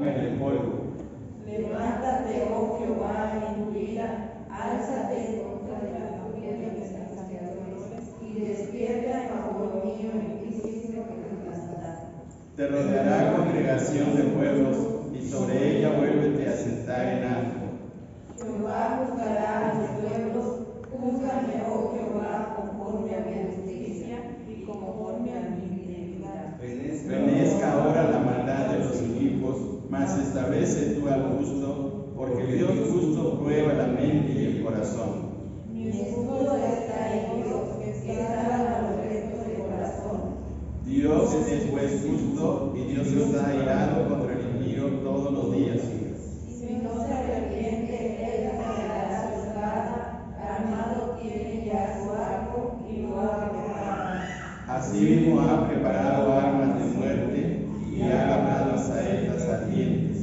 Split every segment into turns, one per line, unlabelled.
en el polvo.
Levántate, oh Jehová, en tu ira, álzate contra la furia de mis saqueadores, y despierta en favor mío el juicio que me plantará.
Te rodeará congregación de pueblos, y sobre ella vuélvete a sentar en alto.
Jehová juzgará a los pueblos, júzgame, oh Jehová, conforme a mi justicia y conforme a mi fidelidad.
Fenezca ahora la maldad de los impíos, mas establece tú al justo, porque el Dios justo prueba la mente y el corazón.
Mi escudo está en Dios, que salva los rectos de corazón.
Dios es juez justo, y Dios está airado contra el impío todos los días.
Si no se arrepiente, él cargará su espada, armado tiene ya su arco y lo ha preparado.
Asimismo ha preparado armas de muerte, y ha labrado saetas ardientes.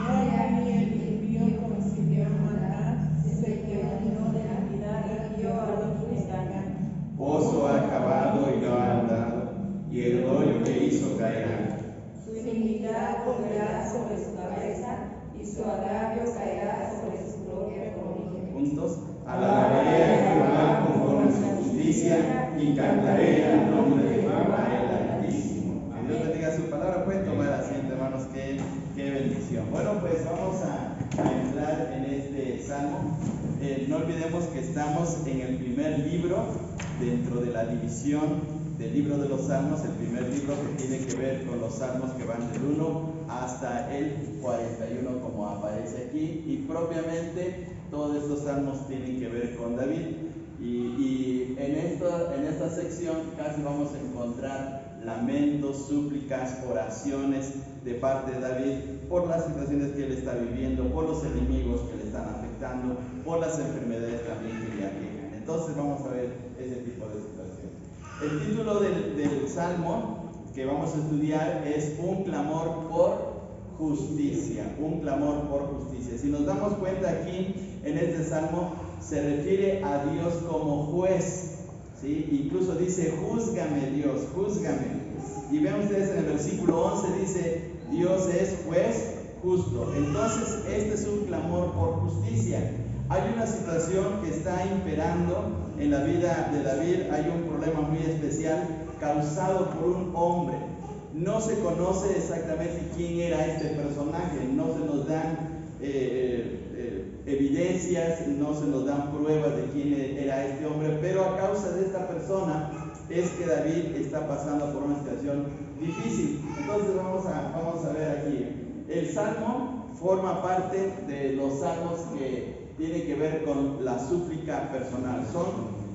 He aquí el impío concibió maldad, se quebrantó de iniquidad y dio a los que cagan.
Pozo ha cavado y lo ha andado, y el hoyo que hizo caerá.
Su iniquidad volverá sobre su cabeza y su agravio caerá sobre su propia coronilla.
Juntos, alabaré a Jehová conforme a su justicia, y cantaré al nombre de Jehová el Altísimo. Que Dios bendiga su palabra. Pueden tomar asiento, hermanos, qué bendición. Bueno, pues vamos a entrar en este salmo. No olvidemos que estamos en el primer libro dentro de la división del libro de los salmos, el primer libro que tiene que ver con los salmos que van del 1 hasta el 41, como aparece aquí, y propiamente todos estos salmos tienen que ver con David. Y en esta sección casi vamos a encontrar lamentos, súplicas, oraciones de parte de David por las situaciones que él está viviendo, por los enemigos que le están afectando, por las enfermedades también que le aquejan. Entonces vamos a ver ese tipo de situaciones. El título del salmo que vamos a estudiar es Un clamor por justicia, un clamor por justicia. Si nos damos cuenta aquí en este salmo se refiere a Dios como juez, ¿sí? Incluso dice, júzgame Dios, júzgame. Y vean ustedes en el versículo 11 dice, Dios es juez justo. Entonces este es un clamor por justicia. Hay una situación que está imperando en la vida de David, hay un problema muy especial causado por un hombre. No se conoce exactamente quién era este personaje, no se nos dan evidencias, no se nos dan pruebas de quién era este hombre, pero a causa de esta persona es que David está pasando por una situación difícil. Entonces vamos a ver aquí. El salmo forma parte de los salmos que tienen que ver con la súplica personal.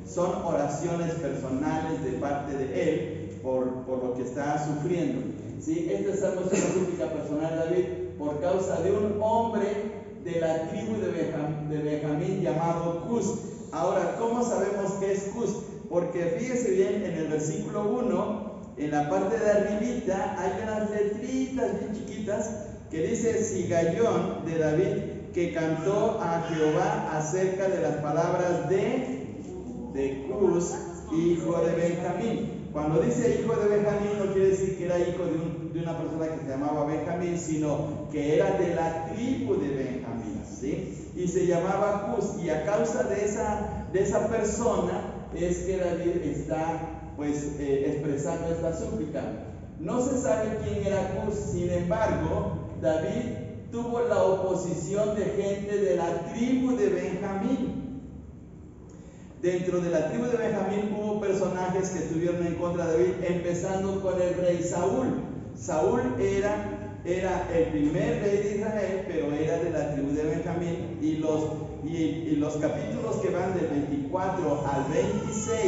Son oraciones personales de parte de él por lo que está sufriendo. ¿Sí? Este salmo es una súplica personal de David por causa de un hombre de la tribu de Benjamín llamado Cus. Ahora, ¿cómo sabemos que es Cus? Porque fíjese bien, en el versículo 1, en la parte de arribita, hay unas letritas bien chiquitas que dice Sigallón de David, que cantó a Jehová acerca de las palabras de Cus, hijo de Benjamín. Cuando dice hijo de Benjamín no quiere decir que era hijo de una persona que se llamaba Benjamín, sino que era de la tribu de Benjamín, ¿sí? Y se llamaba Cus, y a causa de esa persona es que David está expresando esta súplica. No se sabe quién era Cus, sin embargo, David tuvo la oposición de gente de la tribu de Benjamín. Dentro de la tribu de Benjamín hubo personajes que estuvieron en contra de David, empezando con el rey Saúl. Saúl era el primer rey de Israel, pero era de la tribu de Benjamín, y los capítulos que van del 24 al 26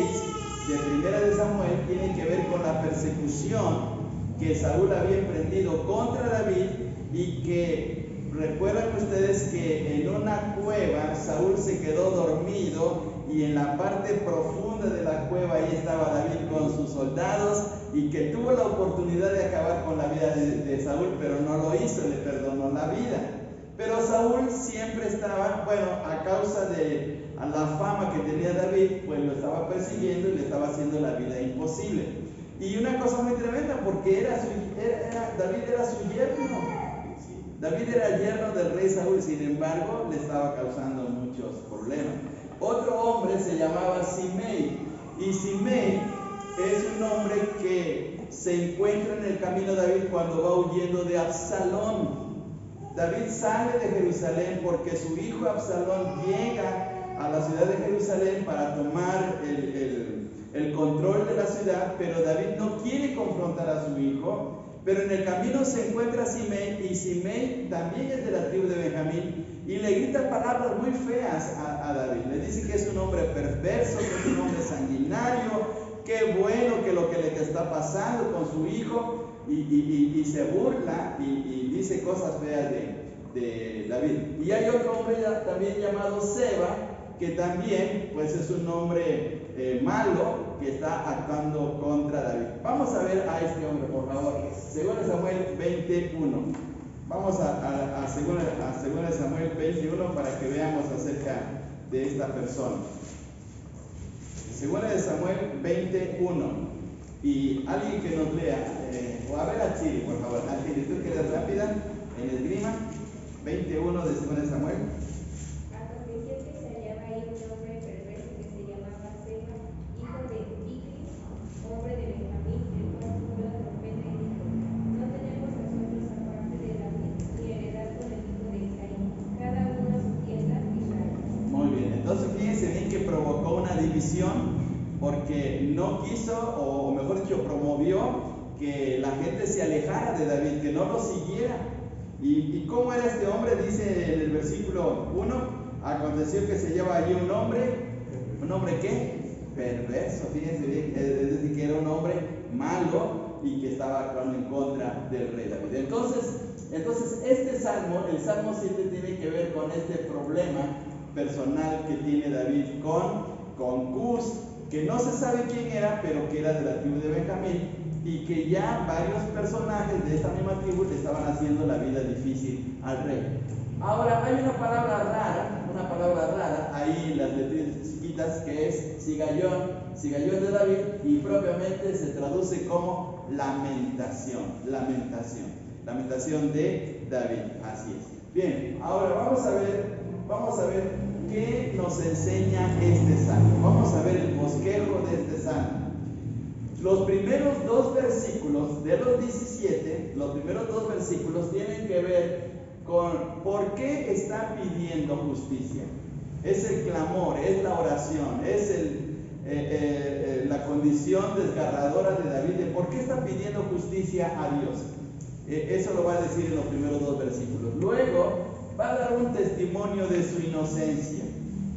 de Primera de Samuel tienen que ver con la persecución que Saúl había emprendido contra David, y que recuerdan ustedes que en una cueva Saúl se quedó dormido, y en la parte profunda de la cueva ahí estaba David con sus soldados, y que tuvo la oportunidad de acabar con la vida de Saúl, pero no lo hizo, le perdonó la vida. Pero Saúl siempre estaba, a causa de la fama que tenía David, pues lo estaba persiguiendo y le estaba haciendo la vida imposible. Y una cosa muy tremenda, porque David era su yerno. David era yerno del rey Saúl, sin embargo, le estaba causando muchos problemas. Otro hombre se llamaba Simei, y Simei es un hombre que se encuentra en el camino de David cuando va huyendo de Absalón. David sale de Jerusalén porque su hijo Absalón llega a la ciudad de Jerusalén para tomar el control de la ciudad, pero David no quiere confrontar a su hijo. Pero en el camino se encuentra Simei, y Simei también es de la tribu de Benjamín, y le grita palabras muy feas a David. Le dice que es un hombre perverso, que es un hombre sanguinario, qué bueno que lo que le está pasando con su hijo, y se burla y dice cosas feas de David. Y hay otro hombre también llamado Seba, que también pues es un hombre malo, que está actuando contra David. Vamos a ver a este hombre, por favor. Según Samuel 21. Vamos a según Samuel 21 para que veamos acerca de esta persona. Según Samuel 21. Y alguien que nos lea, o a ver a Chile, por favor. Alguien, tú que eres rápida en esgrima. 21 de según Samuel.
Hombre de Benjamín, el cual tomó la trompeta y dijo: No tenemos nosotros aparte de David ni heredad con el hijo de Isaí, cada uno a su tierra Israel.
Muy bien, entonces fíjense bien que provocó una división porque no quiso, o mejor dicho, promovió que la gente se alejara de David, que no lo siguiera. ¿Y cómo era este hombre? Dice en el versículo 1, aconteció que se lleva allí un hombre ¿qué? Perverso, fíjense bien, es decir, que era un hombre malo y que estaba actuando en contra del rey David. Entonces este salmo, el Salmo 7, tiene que ver con este problema personal que tiene David con Cus, que no se sabe quién era, pero que era de la tribu de Benjamín, y que ya varios personajes de esta misma tribu le estaban haciendo la vida difícil al rey. Ahora, hay una palabra rara ahí en las letritas chiquitas, que es Sigallón de David, y propiamente se traduce como lamentación de David, así es. Bien, ahora vamos a ver qué nos enseña este salmo. Vamos a ver el bosquejo de este salmo. Los primeros dos versículos de los 17, tienen que ver con por qué está pidiendo justicia. Es el clamor, es la oración, es la condición desgarradora de David de por qué está pidiendo justicia a Dios. Eso lo va a decir en los primeros dos versículos. Luego va a dar un testimonio de su inocencia.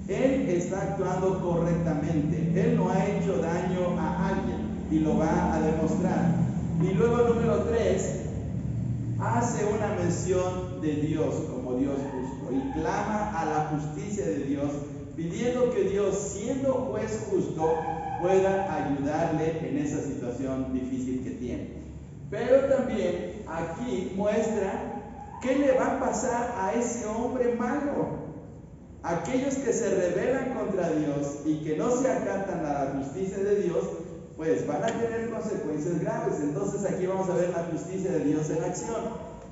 Él está actuando correctamente, él no ha hecho daño a alguien y lo va a demostrar. Y luego número 3, hace una mención de Dios como Dios justo y clama a la justicia de Dios, pidiendo que Dios, siendo juez justo, pueda ayudarle en esa situación difícil que tiene. Pero también aquí muestra qué le va a pasar a ese hombre malo. Aquellos que se rebelan contra Dios y que no se acatan a la justicia de Dios, pues van a tener consecuencias graves. Entonces aquí vamos a ver la justicia de Dios en acción.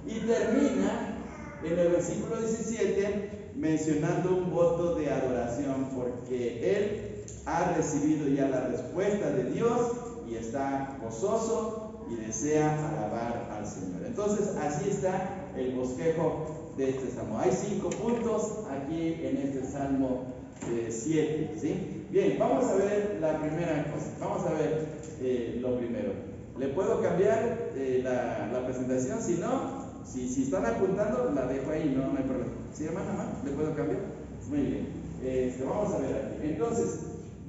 Y termina en el versículo 17 mencionando un voto de adoración, porque él ha recibido ya la respuesta de Dios y está gozoso y desea alabar al Señor. Entonces así está el bosquejo de este salmo. Hay 5 puntos aquí en este salmo 7, ¿sí? Bien, vamos a ver la primera cosa. Vamos a ver lo primero. ¿Le puedo cambiar la presentación? Si no, si están apuntando, la dejo ahí, no hay problema. ¿Sí, hermana? ¿Le puedo cambiar? Muy bien. Vamos a ver aquí. Entonces,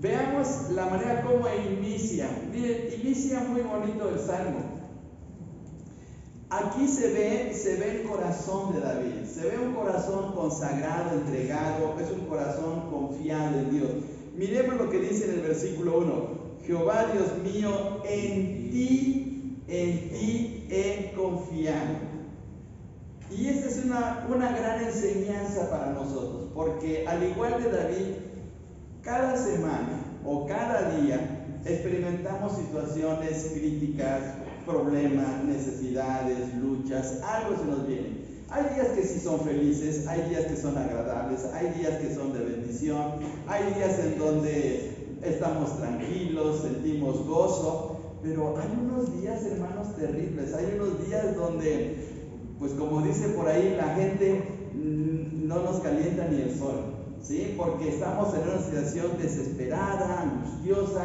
veamos la manera como inicia. Miren, inicia muy bonito el salmo. Aquí se ve el corazón de David, se ve un corazón consagrado, entregado, es un corazón confiado en Dios. Miremos lo que dice en el versículo 1: Jehová Dios mío, en ti he confiado. Y esta es una gran enseñanza para nosotros, porque al igual de David, cada semana o cada día experimentamos situaciones críticas, problemas, necesidades, luchas, algo se nos viene. Hay días son felices, hay días que son agradables, hay días que son de bendición, hay días en donde estamos tranquilos, sentimos gozo, pero hay unos días, hermanos, terribles, hay unos días donde, pues como dice por ahí, la gente no nos calienta ni el sol, ¿sí? Porque estamos en una situación desesperada, angustiosa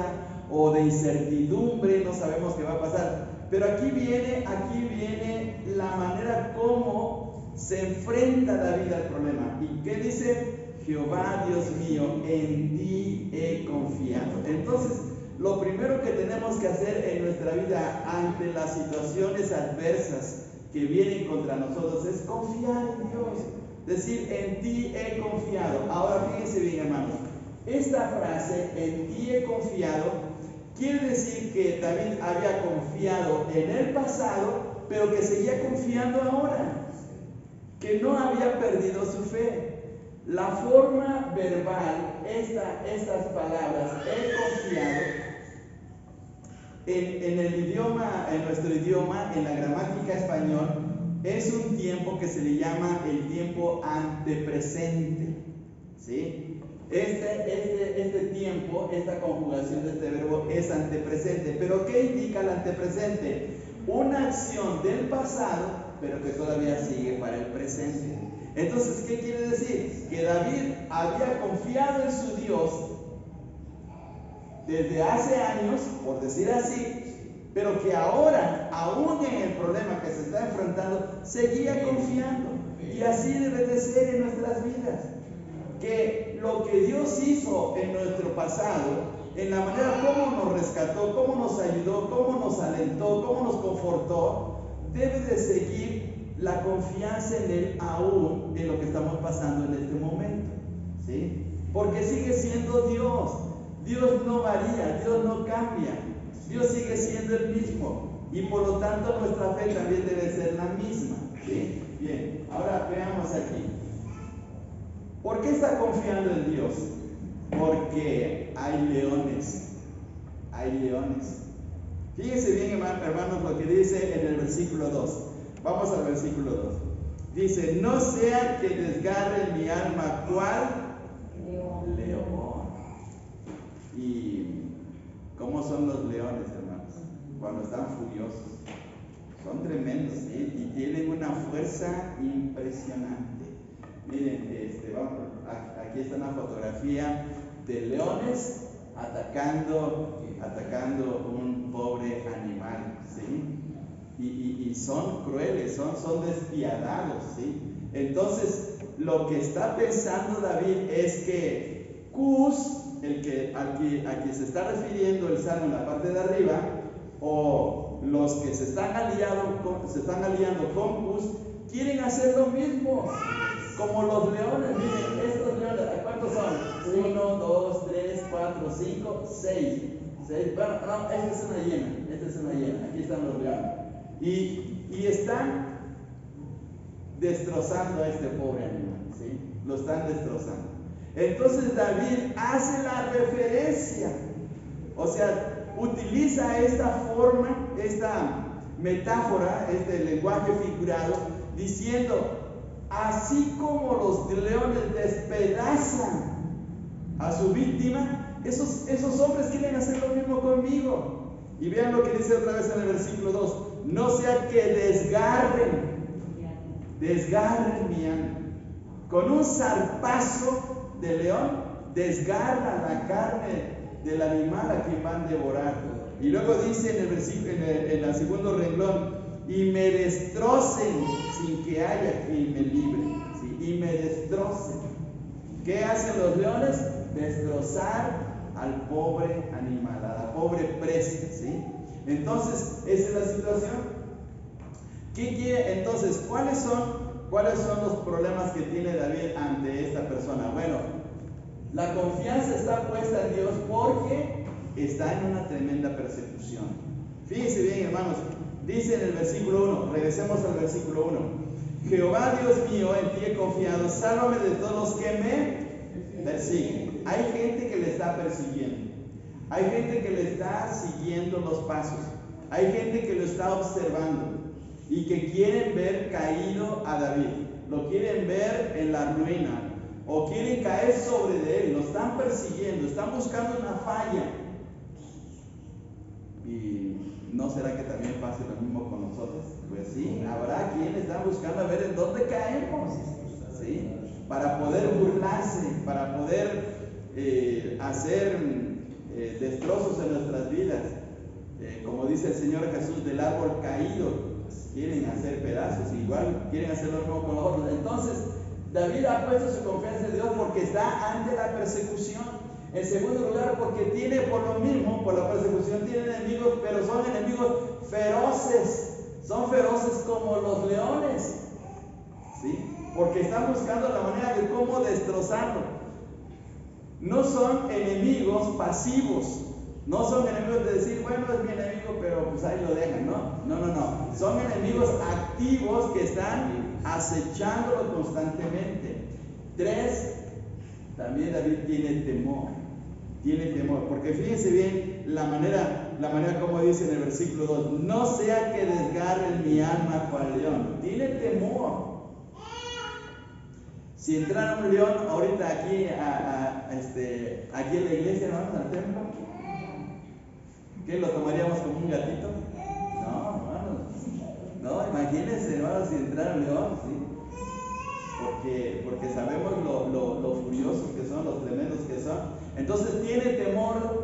o de incertidumbre, no sabemos qué va a pasar. Pero aquí viene la manera como se enfrenta David al problema. ¿Y qué dice? Jehová, Dios mío, en ti he confiado. Entonces, lo primero que tenemos que hacer en nuestra vida ante las situaciones adversas que vienen contra nosotros es confiar en Dios. Decir, en ti he confiado. Ahora fíjense bien, hermanos, esta frase, en ti he confiado, quiere decir que David había confiado en el pasado, pero que seguía confiando ahora, que no había perdido su fe. La forma verbal, estas palabras, he confiado, en el idioma, en nuestro idioma, en la gramática español, es un tiempo que se le llama el tiempo antepresente, ¿sí? Este tiempo, esta conjugación de este verbo es antepresente. ¿Pero qué indica el antepresente? Una acción del pasado, pero que todavía sigue para el presente. Entonces, ¿qué quiere decir? Que David había confiado en su Dios desde hace años, por decir así, pero que ahora, aún en el problema que se está enfrentando, seguía confiando. Y así debe de ser en nuestras vidas. Que lo que Dios hizo en nuestro pasado, en la manera como nos rescató, cómo nos ayudó, cómo nos alentó, cómo nos confortó, debe de seguir la confianza en Él aún en lo que estamos pasando en este momento, ¿sí? Porque sigue siendo Dios. Dios no varía, Dios no cambia, Dios sigue siendo el mismo y por lo tanto nuestra fe también debe ser la misma, ¿sí? Bien, ahora veamos aquí. ¿Por qué está confiando en Dios? Porque hay leones, hay leones. Fíjense bien, hermanos, lo que dice en el versículo 2. Vamos al versículo 2. Dice, no sea que desgarre mi alma, ¿cuál? León. ¿Y cómo son los leones, hermanos? Cuando están furiosos. Son tremendos, ¿sí? Y tienen una fuerza impresionante. Miren, aquí está una fotografía de leones atacando un pobre animal, ¿sí? Y son crueles, son despiadados, ¿sí? Entonces, lo que está pensando David es que Cus, al que se está refiriendo el salmo en la parte de arriba, o los que se están aliando con Cus, quieren hacer lo mismo. Como los leones, miren, estos leones, ¿cuántos son? 1, 2, 3, 4, 5, 6. Bueno, no, esta es una hiena, aquí están los leones. Y están destrozando a este pobre animal, ¿sí? Lo están destrozando. Entonces David hace la referencia, o sea, utiliza esta forma, esta metáfora, este lenguaje figurado, diciendo, así como los leones despedazan a su víctima, esos hombres quieren hacer lo mismo conmigo. Y vean lo que dice otra vez en el versículo 2, no sea que desgarren mi alma. Con un zarpazo de león, desgarra la carne del animal a quien van a devorar. Y luego dice en el versículo, en el segundo renglón, y me destrocen sin que haya quien me libre, ¿sí? Y me destrocen. ¿Qué hacen los leones? Destrozar al pobre animal, a la pobre presa, ¿sí? Entonces, esa es la situación. ¿Qué quiere? Entonces, ¿cuáles son los problemas que tiene David ante esta persona? Bueno, la confianza está puesta en Dios porque está en una tremenda persecución. Fíjense bien, hermanos. Dice en el versículo 1, regresemos al versículo 1. Jehová Dios mío, en ti he confiado, sálvame de todos los que me persiguen. Hay gente que le está persiguiendo. Hay gente que le está siguiendo los pasos. Hay gente que lo está observando. y que quieren ver caído a David, lo quieren ver en la ruina, o quieren caer sobre de él, lo están persiguiendo, están buscando una falla. ¿Y no será que también pase lo mismo con nosotros? Pues sí, habrá quienes están buscando a ver en dónde caemos, ¿sí? Para poder burlarse, para poder hacer destrozos en nuestras vidas. Como dice el Señor Jesús, del árbol caído, pues, quieren hacer pedazos, igual quieren hacer lo mismo con los otros. Entonces, David ha puesto su confianza en Dios porque está ante la persecución. En segundo lugar, porque tiene por lo mismo, por la persecución, tiene enemigos, pero son enemigos feroces. Son feroces como los leones, ¿sí? Porque están buscando la manera de cómo destrozarlo. No son enemigos pasivos. No son enemigos de decir, bueno, es mi enemigo, pero pues ahí lo dejan, ¿no? No. Son enemigos activos que están acechándolo constantemente. 3, también David tiene temor. Tiene temor, porque fíjense bien la manera como dice en el versículo 2, no sea que desgarren mi alma cual león. Tiene temor. Si entrara un león ahorita aquí aquí en la iglesia, hermanos, al templo, ¿qué? ¿Lo tomaríamos como un gatito? No, hermanos. No, imagínense, hermanos, si entrara un león, ¿sí? Porque sabemos lo furiosos que son, los tremendos que son. Entonces tiene temor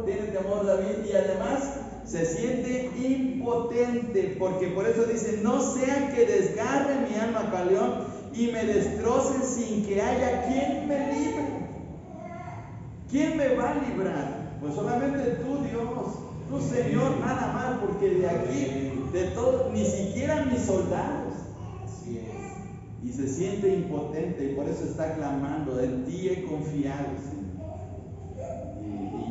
David, y además se siente impotente, porque por eso dice, no sea que desgarre mi alma cual león y me destrocen sin que haya quien me libre. ¿Quién me va a librar? Pues solamente tú, Dios, tú, Señor, nada más, porque de aquí, de todo, ni siquiera mis soldados.
Así es.
Y se siente impotente, y por eso está clamando, en ti he confiado, Señor.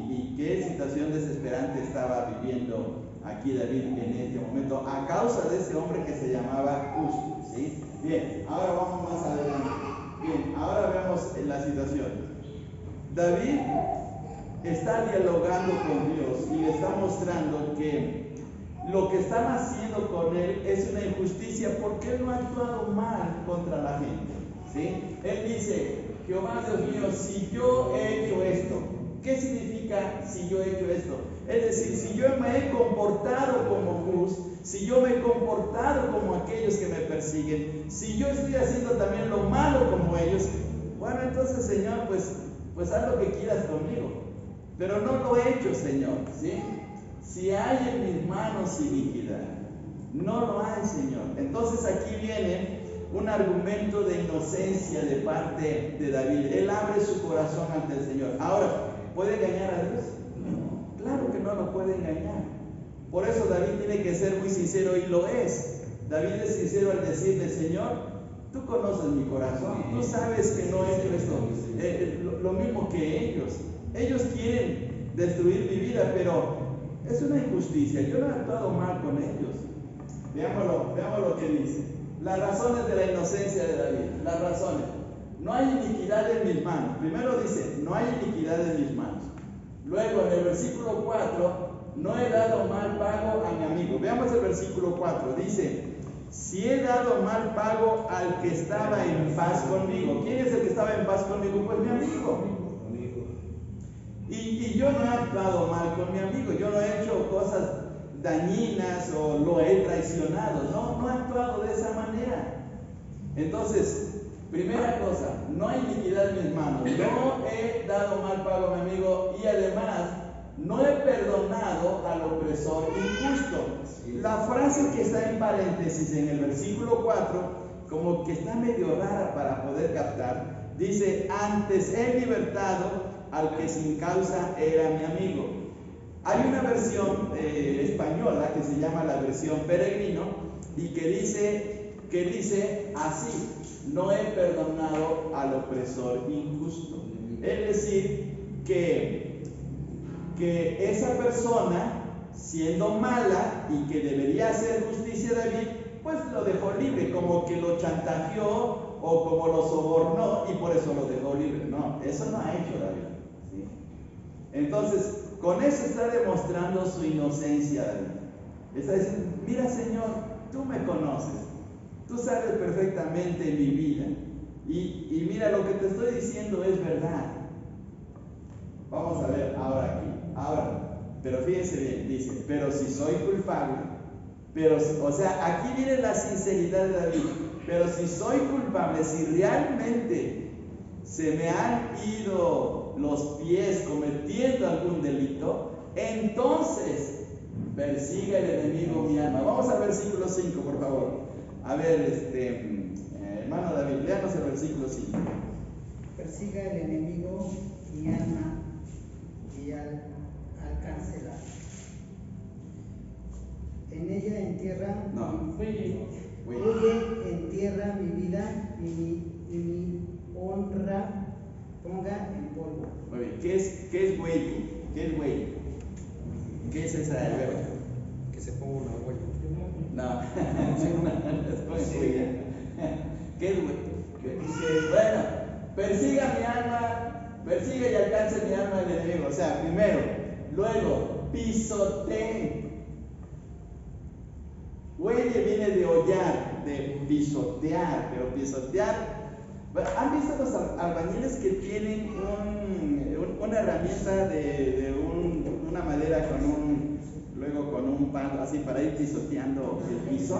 Y qué situación desesperante estaba viviendo aquí David en este momento, a causa de ese hombre que se llamaba Cus, ¿sí? Bien, ahora vamos más adelante. Bien, ahora vemos la situación. David está dialogando con Dios y le está mostrando que lo que están haciendo con él es una injusticia porque él no ha actuado mal contra la gente, ¿sí? Él dice, Jehová Dios mío, si yo he hecho esto, ¿qué significa si yo he hecho esto? Es decir, si yo me he comportado como Cus, si yo me he comportado como aquellos que me persiguen, si yo estoy haciendo también lo malo como ellos, bueno, entonces, Señor, pues haz lo que quieras conmigo. Pero no lo he hecho, Señor, ¿sí? Si hay en mis manos iniquidad, no lo hay, Señor. Entonces aquí viene un argumento de inocencia de parte de David. Él abre su corazón ante el Señor. Ahora, ¿puede engañar a Dios? No, claro que no lo puede engañar. Por eso David tiene que ser muy sincero, y lo es. David es sincero al decirle, Señor, tú conoces mi corazón, tú sabes que no he hecho esto, lo mismo que ellos. Ellos quieren destruir mi vida, pero es una injusticia. Yo no he actuado mal con ellos. Veamos lo que dice. Las razones de la inocencia de David. Las razones. No hay iniquidad en mis manos. Primero dice, no hay iniquidad en mis manos. Luego en el versículo 4, no he dado mal pago a mi amigo. Veamos el versículo 4. Dice, si he dado mal pago al que estaba en paz conmigo. ¿Quién es el que estaba en paz conmigo? Pues mi amigo. Y yo no he actuado mal con mi amigo, yo no he hecho cosas dañinas o lo he traicionado, no he actuado de esa manera. Entonces, primera cosa, no hay iniquidad en mis manos, no he dado mal pago a mi amigo, y además no he perdonado al opresor injusto. La frase que está en paréntesis en el versículo 4, como que está medio rara para poder captar, dice, antes he libertado al que sin causa era mi amigo. Hay una versión española que se llama la versión Peregrino, y que dice así, no he perdonado al opresor injusto. Es decir, que esa persona, siendo mala y que debería hacer justicia a David, pues lo dejó libre, como que lo chantajeó o como lo sobornó y por eso lo dejó libre. No, eso no ha hecho David, ¿sí? Entonces, con eso está demostrando su inocencia David. Está diciendo, mira, Señor, tú me conoces, tú sabes perfectamente mi vida. Y mira, lo que te estoy diciendo es verdad. Vamos a ver ahora aquí. Ahora, pero fíjense bien, dice, pero si soy culpable, o sea, aquí viene la sinceridad de David. Pero si soy culpable, si realmente se me han ido los pies cometiendo algún delito, entonces persiga el enemigo mi alma. Vamos al versículo 5, por favor. A ver, hermano David, léanos el versículo 5.
Persiga el enemigo mi alma y alcáncela. En ella entierra entierra mi vida y mi honra ponga en polvo.
Muy bien, ¿qué es huelle? ¿Qué es huelle? ¿Qué es esa verbo?
Que se ponga una huella.
No, es huella. ¿Qué es huelle? Bueno, persiga mi alma, persiga y alcance mi alma el enemigo. O sea, primero, luego, pisotee. Huelle viene de hollar, de pisotear, pero pisotear. ¿Han visto los albañiles que tienen una herramienta de una madera luego con un palo así para ir pisoteando el piso?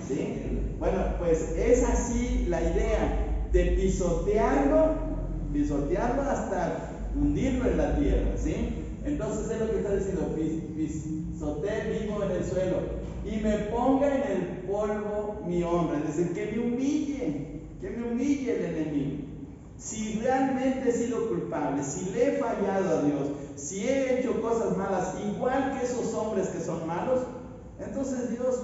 ¿Sí? Bueno, pues es así la idea de pisotearlo hasta hundirlo en la tierra, ¿sí? Entonces es lo que está diciendo, pisotee vivo en el suelo y me ponga en el polvo mi honra, es decir, que me humille el enemigo. Si realmente he sido culpable, si le he fallado a Dios, si he hecho cosas malas, igual que esos hombres que son malos, entonces Dios,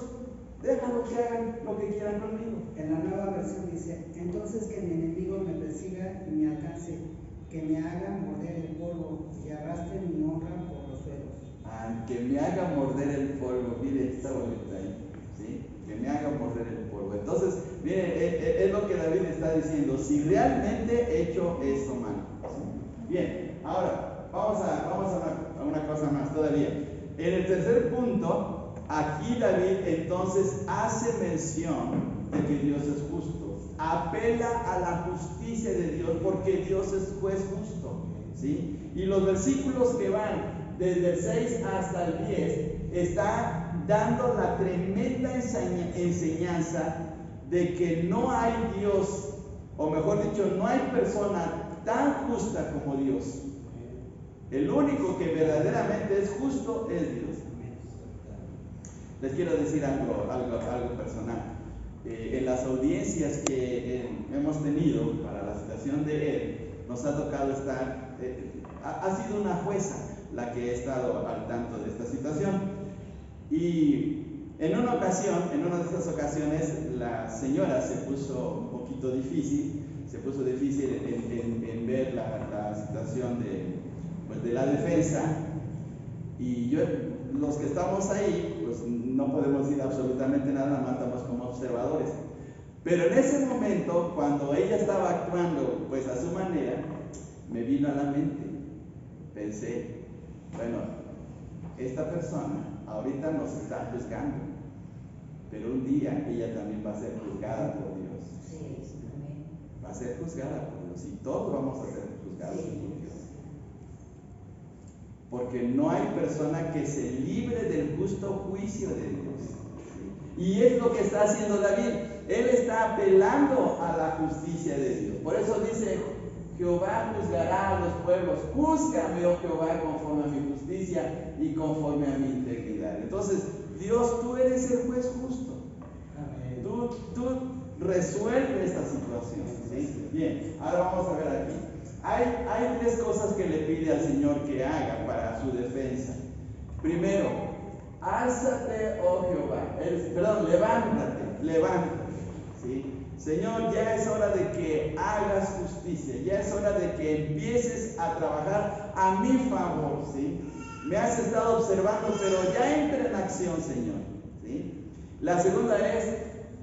déjalo que hagan lo que quieran conmigo.
En la Nueva Versión dice, entonces que mi enemigo me persiga y me alcance, que me haga morder el polvo y arrastre mi honra por los suelos.
Que me haga morder el polvo, mire, está bonito ahí, ¿sí? Que me haga morder el polvo. Entonces, mire, es lo que David está diciendo, si realmente he hecho esto mal. ¿Sí? Bien, ahora, vamos a una cosa más todavía. En el tercer punto, aquí David entonces hace mención de que Dios es justo, apela a la justicia de Dios porque Dios es juez justo, ¿sí? Y los versículos que van desde el 6 hasta el 10 está dando la tremenda enseñanza de que no hay Dios, o mejor dicho, no hay persona tan justa como Dios. El único que verdaderamente es justo es Dios. Les quiero decir algo personal. En las audiencias que hemos tenido para la situación de él, nos ha tocado estar, ha sido una jueza la que ha estado al tanto de esta situación. Y en una de estas ocasiones, la señora se puso un poquito difícil, en ver la situación de la defensa. Y los que estamos ahí, pues no podemos decir absolutamente nada más estamos como observadores. Pero en ese momento, cuando ella estaba actuando pues a su manera, me vino a la mente, pensé, bueno, esta persona ahorita nos está juzgando, pero un día ella también va a ser juzgada por Dios. Va a ser juzgada por Dios y todos vamos a ser juzgados por Dios. Porque no hay persona que se libre del justo juicio de Dios. Y es lo que está haciendo David. Él está apelando a la justicia de Dios. Por eso dice, Jehová juzgará a los pueblos. Júzgame, oh Jehová, conforme a mi justicia y conforme a mi integridad. Entonces, Dios, tú eres el juez justo. Amén. Tú resuelves esta situación. ¿Sí? Bien, ahora vamos a ver aquí. Hay tres cosas que le pide al Señor que haga para su defensa. Primero, álzate, oh Jehová. Levántate. ¿Sí? Señor, ya es hora de que hagas justicia, ya es hora de que empieces a trabajar a mi favor, ¿sí? Me has estado observando, pero ya entra en acción, Señor, ¿sí? La segunda es,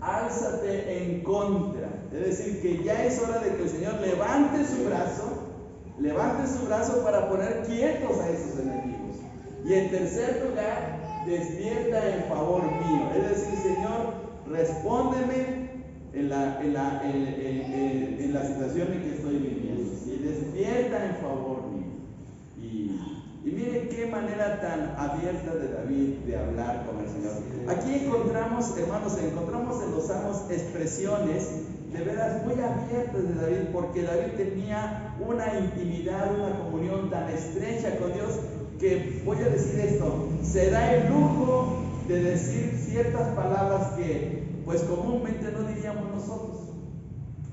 álzate en contra, es decir, que ya es hora de que el Señor levante su brazo para poner quietos a esos enemigos. Y en tercer lugar, despierta en favor mío, es decir, Señor, respóndeme en la situación en que estoy viviendo, ¿sí? Despierta en favor mío. Y mire qué manera tan abierta de David de hablar con el Señor. Aquí encontramos, hermanos, encontramos en los salmos expresiones de veras muy abiertas de David, porque David tenía una intimidad, una comunión tan estrecha con Dios, que voy a decir esto, se da el lujo de decir ciertas palabras que pues comúnmente no diríamos nosotros,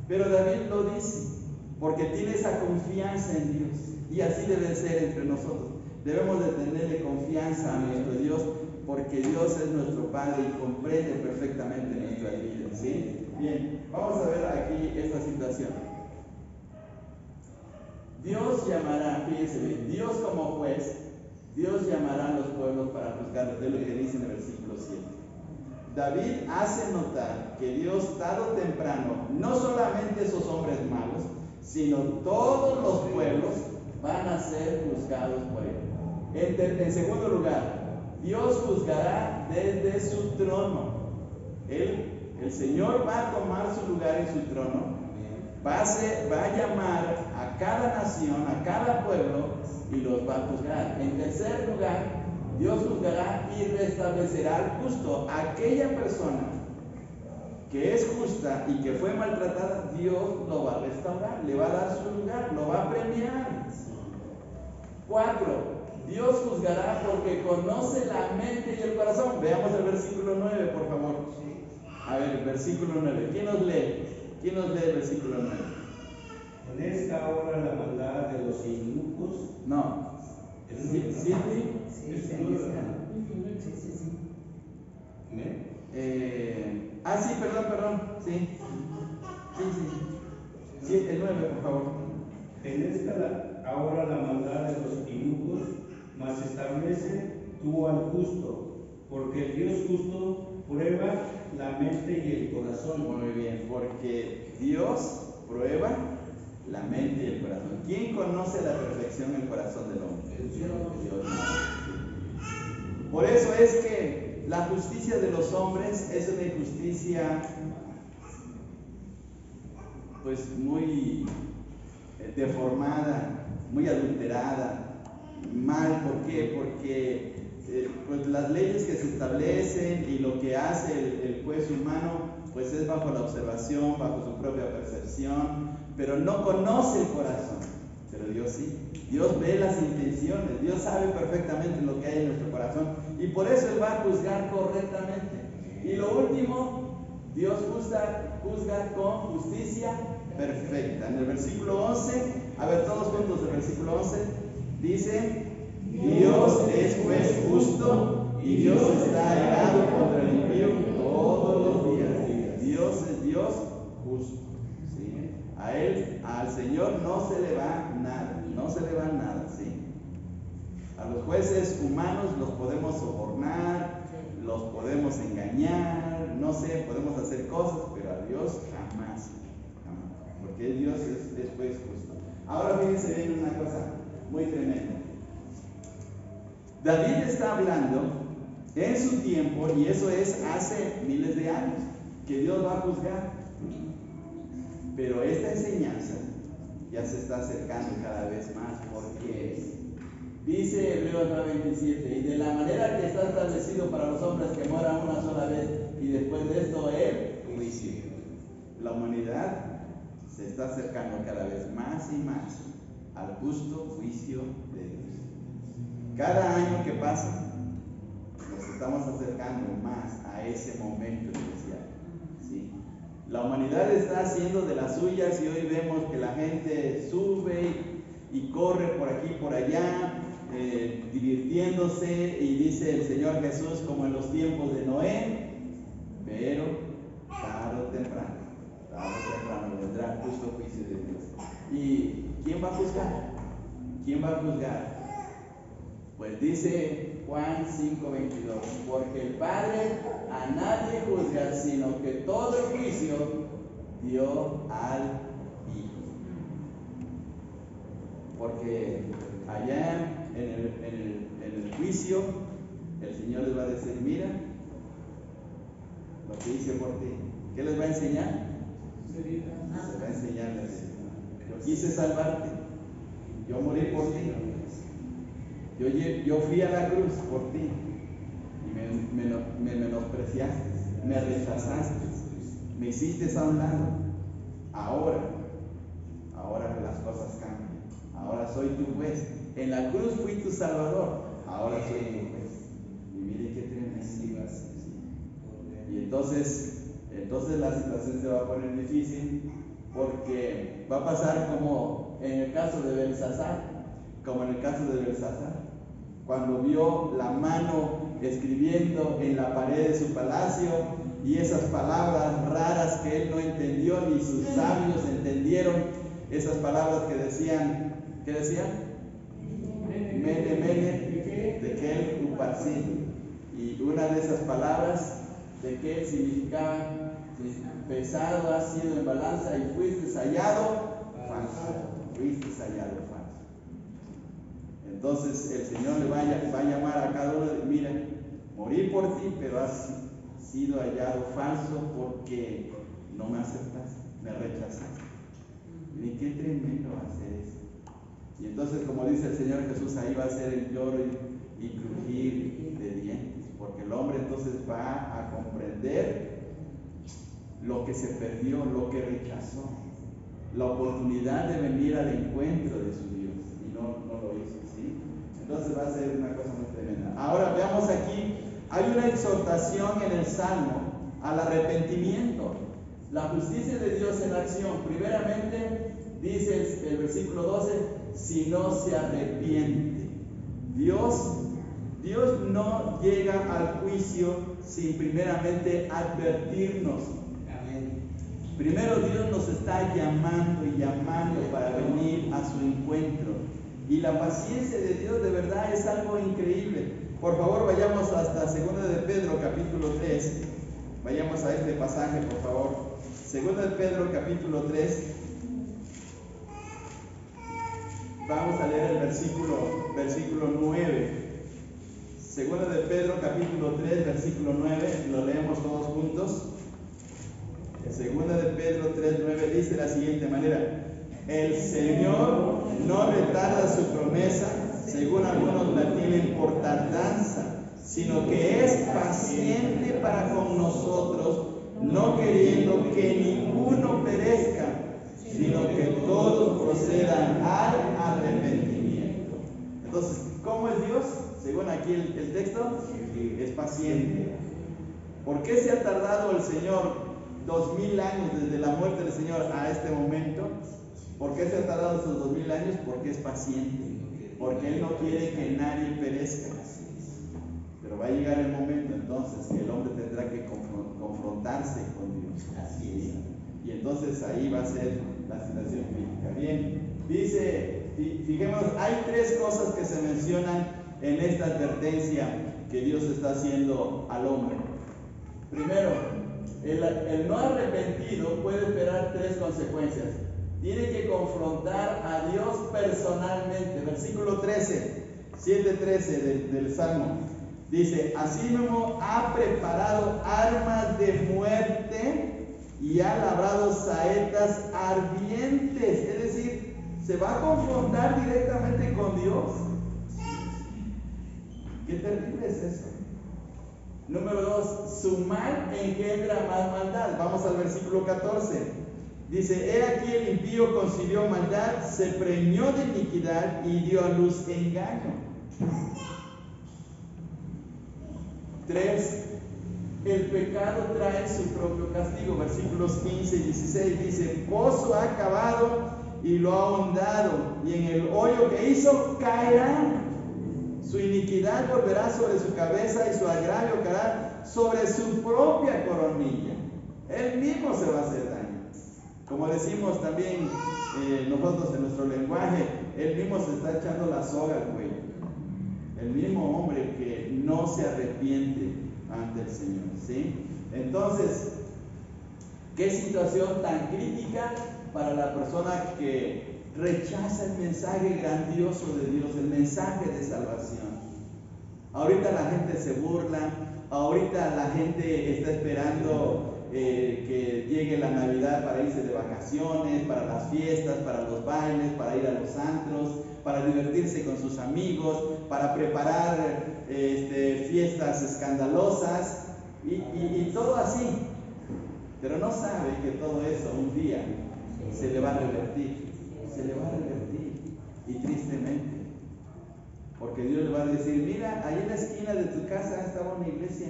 pero David lo dice porque tiene esa confianza en Dios, y así debe ser entre nosotros. Debemos de tenerle confianza a nuestro Dios, porque Dios es nuestro Padre y comprende perfectamente nuestras vidas, ¿sí? Bien, vamos a ver aquí esta situación. Dios llamará, fíjense bien, Dios como juez, Dios llamará a los pueblos para juzgarlos, de lo que dice en el versículo 7. David hace notar que Dios tarde o temprano, no solamente esos hombres malos, sino todos los pueblos van a ser juzgados por él. En segundo lugar, Dios juzgará desde su trono. El Señor va a tomar su lugar en su trono, va a llamar a cada nación, a cada pueblo, y los va a juzgar. En tercer lugar, Dios juzgará y restablecerá al justo. Aquella persona que es justa y que fue maltratada, Dios lo va a restaurar, le va a dar su lugar, lo va a premiar. 4. Dios juzgará porque conoce la mente y el corazón. Veamos el versículo 9, por favor. A ver, el versículo 9. ¿Quién nos lee? ¿Quién nos lee el versículo 9?
En esta hora la maldad de los inicuos.
No. ¿Sí?
Sí, se necesita. Sí.
Sí, perdón. Sí. Sí, el 9, por favor.
En esta ahora la maldad de los inicuos, mas establece tú al justo, porque el Dios justo prueba la mente y el corazón.
Muy bien, porque Dios prueba la mente y el corazón. ¿Quién conoce a la perfección el corazón del hombre? Dios. Por eso es que la justicia de los hombres es una injusticia pues muy deformada, muy adulterada, mal. ¿Por qué? Porque pues las leyes que se establecen y lo que hace el juez humano pues es bajo la observación, bajo su propia percepción, pero no conoce el corazón. Pero Dios sí, Dios ve las intenciones, Dios sabe perfectamente lo que hay en nuestro corazón, y por eso Él va a juzgar correctamente. Y lo último, Dios juzga con justicia perfecta. En el versículo 11, a ver todos juntos, el versículo 11 dice: Dios es juez justo y Dios está airado contra el impío todos los días. Dios es Dios justo, ¿sí? A Él, al Señor no se le va nada, ¿sí? A los jueces humanos los podemos sobornar, los podemos engañar, no sé, podemos hacer cosas, pero a Dios jamás, porque Dios es juez justo. Ahora fíjense bien una cosa muy tremenda. David está hablando en su tiempo, y eso es hace miles de años, que Dios va a juzgar. Pero esta enseñanza ya se está acercando cada vez más, porque dice Hebreos 9:27, y de la manera que está establecido para los hombres que mueran una sola vez, y después de esto el juicio. La humanidad se está acercando cada vez más y más al justo juicio de Dios. Cada año que pasa, nos estamos acercando más a ese momento especial, ¿sí? La humanidad está haciendo de las suyas, y hoy vemos que la gente sube y corre por aquí y por allá, divirtiéndose, y dice el Señor Jesús, como en los tiempos de Noé, pero tarde o temprano vendrá el justo juicio de Dios. ¿Y quién va a juzgar? ¿Quién va a juzgar? Pues dice Juan 5:22, porque el Padre a nadie juzga, sino que todo el juicio dio al Hijo. Porque allá en el juicio, el Señor les va a decir: mira, lo que hice por ti. ¿Qué les va a enseñar? Les va a enseñar la seriedad. Yo quise salvarte, yo morí por ti, yo fui a la cruz por ti y me menospreciaste, me rechazaste, me hiciste a un lado. Ahora las cosas cambian. Ahora soy tu juez. En la cruz fui tu salvador, ahora soy tu juez. Y mire qué tremendo. Y entonces la situación se va a poner difícil, porque va a pasar como en el caso de Belsasar, cuando vio la mano escribiendo en la pared de su palacio y esas palabras raras que él no entendió ni sus sabios entendieron, esas palabras que decían, ¿qué decían? Mene, mene, tekel uparsin. Y una de esas palabras, tekel, significaba pesado has sido en balanza y fuiste hallado falso. Entonces el Señor le va a llamar a cada uno de, mira, morí por ti, pero has sido hallado falso porque no me aceptaste, me rechazaste. Miren qué tremendo va a ser eso. Y entonces, como dice el Señor Jesús, ahí va a ser el lloro y crujir de dientes, porque el hombre entonces va a comprender lo que se perdió, lo que rechazó, la oportunidad de venir al encuentro de su Dios, y no lo hizo, ¿sí? Entonces va a ser una cosa muy tremenda. Ahora veamos aquí, hay una exhortación en el Salmo al arrepentimiento, la justicia de Dios en acción. Primeramente, dice el versículo 12, si no se arrepiente. Dios no llega al juicio sin primeramente advertirnos. Primero Dios nos está llamando y llamando para venir a su encuentro. Y la paciencia de Dios de verdad es algo increíble. Por favor, vayamos hasta 2 de Pedro capítulo 3. Vayamos a este pasaje, por favor. 2 de Pedro capítulo 3. Vamos a leer el versículo 9. 2 de Pedro capítulo 3, versículo 9. Lo leemos todos juntos. Segunda de Pedro 3:9 dice de la siguiente manera: el Señor no retarda su promesa, según algunos la tienen por tardanza, sino que es paciente para con nosotros, no queriendo que ninguno perezca, sino que todos procedan al arrepentimiento. Entonces, ¿cómo es Dios? Según aquí el texto, es paciente. ¿Por qué se ha tardado el Señor 2000 años desde la muerte del Señor a este momento? ¿Por qué se ha tardado esos 2000 años? Porque es paciente, porque Él no quiere que nadie perezca. Pero va a llegar el momento entonces que el hombre tendrá que confrontarse con Dios. Así es. Y entonces ahí va a ser la situación crítica. Bien, dice, fijémonos, hay tres cosas que se mencionan en esta advertencia que Dios está haciendo al hombre. Primero, el no arrepentido puede esperar tres consecuencias. Tiene que confrontar a Dios personalmente. Versículo 13, 7:13 del Salmo. Dice, así mismo ha preparado armas de muerte y ha labrado saetas ardientes. Es decir, se va a confrontar directamente con Dios. Qué terrible es eso. Número 2, su mal engendra más maldad. Vamos al versículo 14. Dice, he aquí el impío concibió maldad, se preñó de iniquidad y dio a luz engaño. 3, el pecado trae su propio castigo. Versículos 15 y 16 dice, pozo ha cavado y lo ha ahondado, y en el hoyo que hizo caerá. Su iniquidad volverá sobre su cabeza y su agravio caerá sobre su propia coronilla. Él mismo se va a hacer daño. Como decimos también nosotros en nuestro lenguaje, él mismo se está echando la soga al cuello. El mismo hombre que no se arrepiente ante el Señor, ¿sí? Entonces, ¿qué situación tan crítica para la persona que rechaza el mensaje grandioso de Dios, el mensaje de salvación? Ahorita la gente se burla, Ahorita la gente está esperando que llegue la Navidad para irse de vacaciones, para las fiestas, para los bailes, para ir a los antros, para divertirse con sus amigos, para preparar fiestas escandalosas y todo así. Pero no sabe que todo eso un día se le va a revertir. Se le va a revertir. Y tristemente. Porque Dios le va a decir, mira, ahí en la esquina de tu casa estaba una iglesia.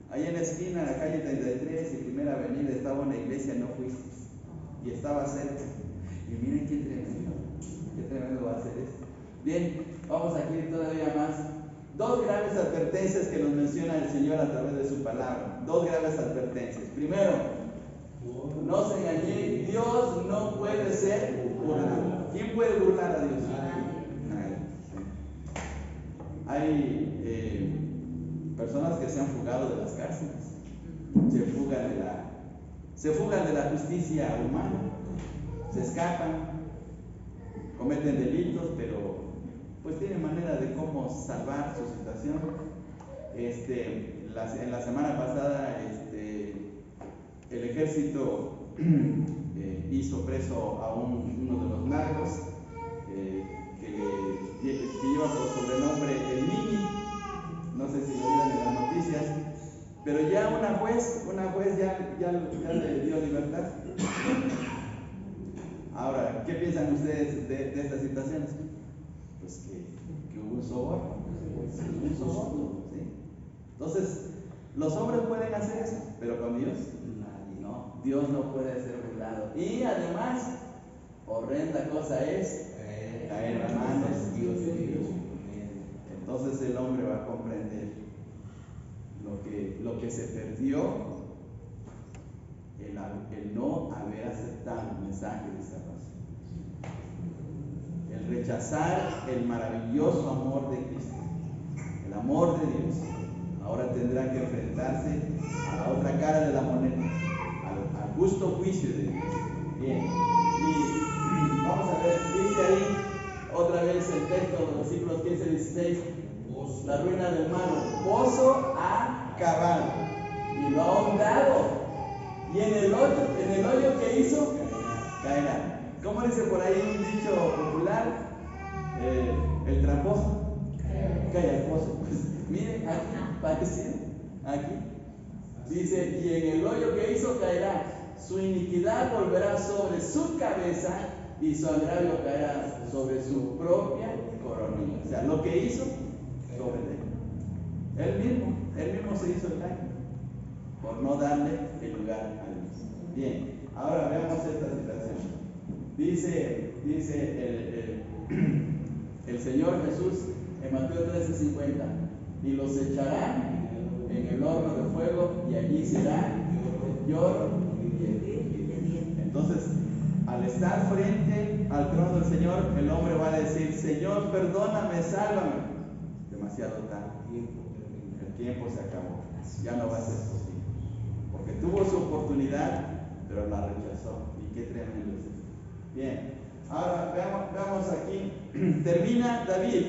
Ahí en la esquina, en la calle 33 y Primera Avenida, estaba una iglesia, no fuiste. Y estaba cerca. Y miren qué tremendo va a ser esto. Bien, vamos aquí todavía más. Dos graves advertencias que nos menciona el Señor a través de su palabra. Dos graves advertencias. Primero, no se engañen, Dios no puede ser burlado. ¿Quién puede burlar a Dios? Nadie. Hay personas que se han fugado de las cárceles, se fugan de la justicia humana, se escapan, cometen delitos, pero pues tienen manera de cómo salvar su situación. En la semana pasada el ejército hizo preso a uno de los narcos que lleva por sobrenombre el Mini. No sé si lo vieron en las noticias, pero ya una juez ya le dio libertad. Ahora, ¿qué piensan ustedes de estas situaciones? Pues que hubo un soborno, ¿sí? Entonces, los hombres pueden hacer eso, pero con Dios, nadie, no. Dios no puede ser burlado. Y además, horrenda cosa es caer en manos de Dios. Entonces el hombre va a comprender lo que se perdió, el no haber aceptado el mensaje de salvación, el rechazar el maravilloso amor de Cristo, el amor de Dios. Ahora tendrá que enfrentarse a la otra cara de la moneda, al justo juicio de Dios. Bien, y vamos a ver, dice ahí otra vez el texto, los versículos 15 y 16, la ruina del malo, pozo ha cavado y lo ha ahondado, y en el hoyo que hizo, caerá. ¿Cómo dice por ahí un dicho popular? El tramposo cae al pozo. Pues miren, aquí parecido, aquí dice, y en el hoyo que hizo caerá, su iniquidad volverá sobre su cabeza y su agravio caerá sobre su propia coronilla. O sea, lo que hizo sobre él. Él mismo se hizo el daño por no darle el lugar a Dios. Bien, ahora veamos esta situación. Dice el Señor Jesús en Mateo 13:50, y los echarán en el horno de fuego y allí será lloro y dientes. Entonces, al estar frente al trono del Señor, el hombre va a decir, Señor, perdóname, sálvame. Demasiado tarde. El tiempo se acabó. Ya no va a ser posible. Porque tuvo su oportunidad, pero la rechazó. Y qué tremendo es esto. Bien. Ahora veamos aquí. Termina David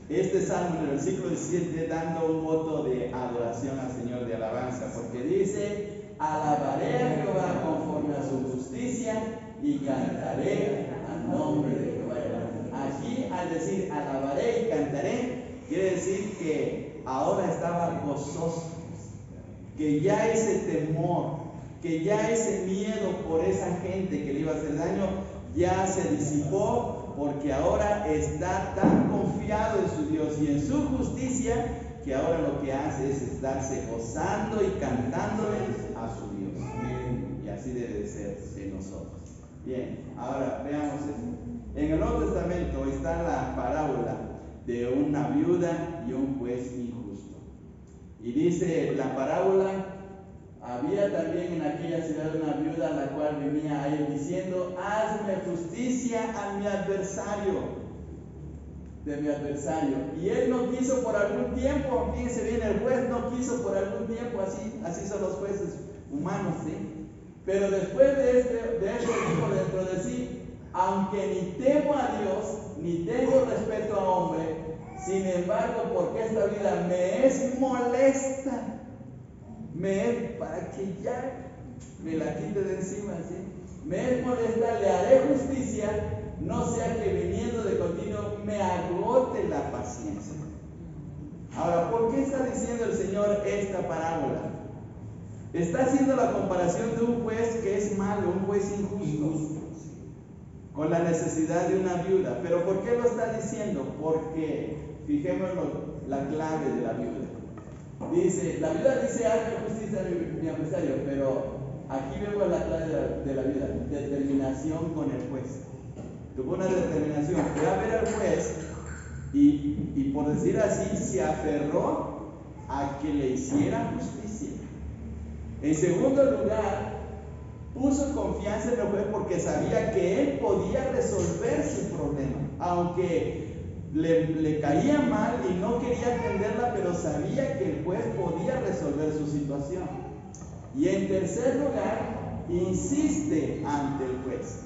este salmo en el versículo 17 dando un voto de adoración al Señor, de alabanza. Porque dice, alabaré a Jehová conforme a su justicia y cantaré al nombre de Jehová. Aquí al decir alabaré y cantaré, quiere decir que ahora estaba gozoso, que ya ese temor, que ya ese miedo por esa gente que le iba a hacer daño, ya se disipó, porque ahora está tan confiado en su Dios y en su justicia, que ahora lo que hace es estarse gozando y cantándole a su Dios. Y así debe de ser en nosotros. Bien, ahora veamos esto. En el Nuevo Testamento está la parábola de una viuda y un juez injusto. Y dice la parábola, había también en aquella ciudad una viuda a la cual venía a él diciendo, hazme justicia a mi adversario, de mi adversario. Y él no quiso por algún tiempo, fíjense bien, el juez no quiso por algún tiempo, así son los jueces humanos, ¿sí? Pero después de esto dijo dentro de sí, aunque ni temo a Dios, ni tengo respeto a hombre, Sin embargo, porque esta vida me es molesta, para que ya me la quite de encima, ¿sí? Me es molesta, le haré justicia, no sea que viniendo de continuo me agote la paciencia. Ahora, ¿por qué está diciendo el Señor esta parábola? Está haciendo la comparación de un juez que es malo, un juez injusto, con la necesidad de una viuda. ¿Pero por qué lo está diciendo? Porque, fijémonos la clave de la viuda. Dice, la viuda dice, hazme justicia a mi adversario, pero aquí vemos la clave de la viuda, determinación con el juez. Tuvo una determinación, fue a ver al juez y por decir así, se aferró a que le hiciera justicia. En segundo lugar, puso confianza en el juez porque sabía que él podía resolver su problema, aunque le caía mal y no quería atenderla, pero sabía que el juez podía resolver su situación. Y en tercer lugar, insiste ante el juez.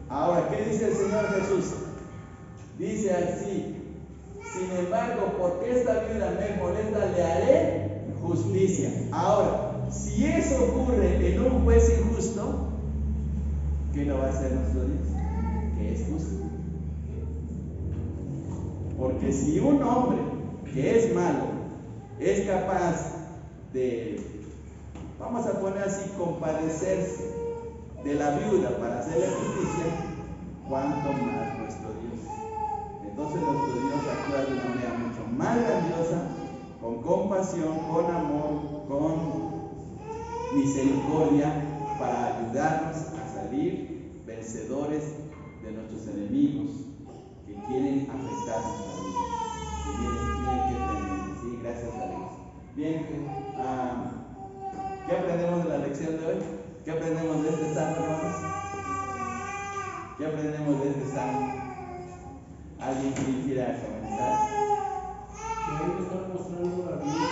Ahora, ¿qué dice el Señor Jesús? Dice así: sin embargo, porque esta viuda me molesta, le haré justicia. Ahora, si eso ocurre en un juez injusto, ¿qué no va a hacer nuestro Dios? Que es justo. Porque si un hombre que es malo es capaz de, vamos a poner así, compadecerse de la viuda para hacerle justicia, ¿cuánto más nuestro Dios? Entonces nuestro Dios actúa de una manera mucho más grandiosa, con compasión, con amor, con misericordia, para ayudarnos a salir vencedores de nuestros enemigos que quieren afectar nuestra vida. Y miren qué tremendo, sí, gracias a Dios. Bien, ¿qué aprendemos de la lección de hoy? ¿Qué aprendemos de este salmo, hermanos? ¿Qué aprendemos de este salmo? ¿Alguien quisiera comenzar?
Que ahí nos está mostrando la vida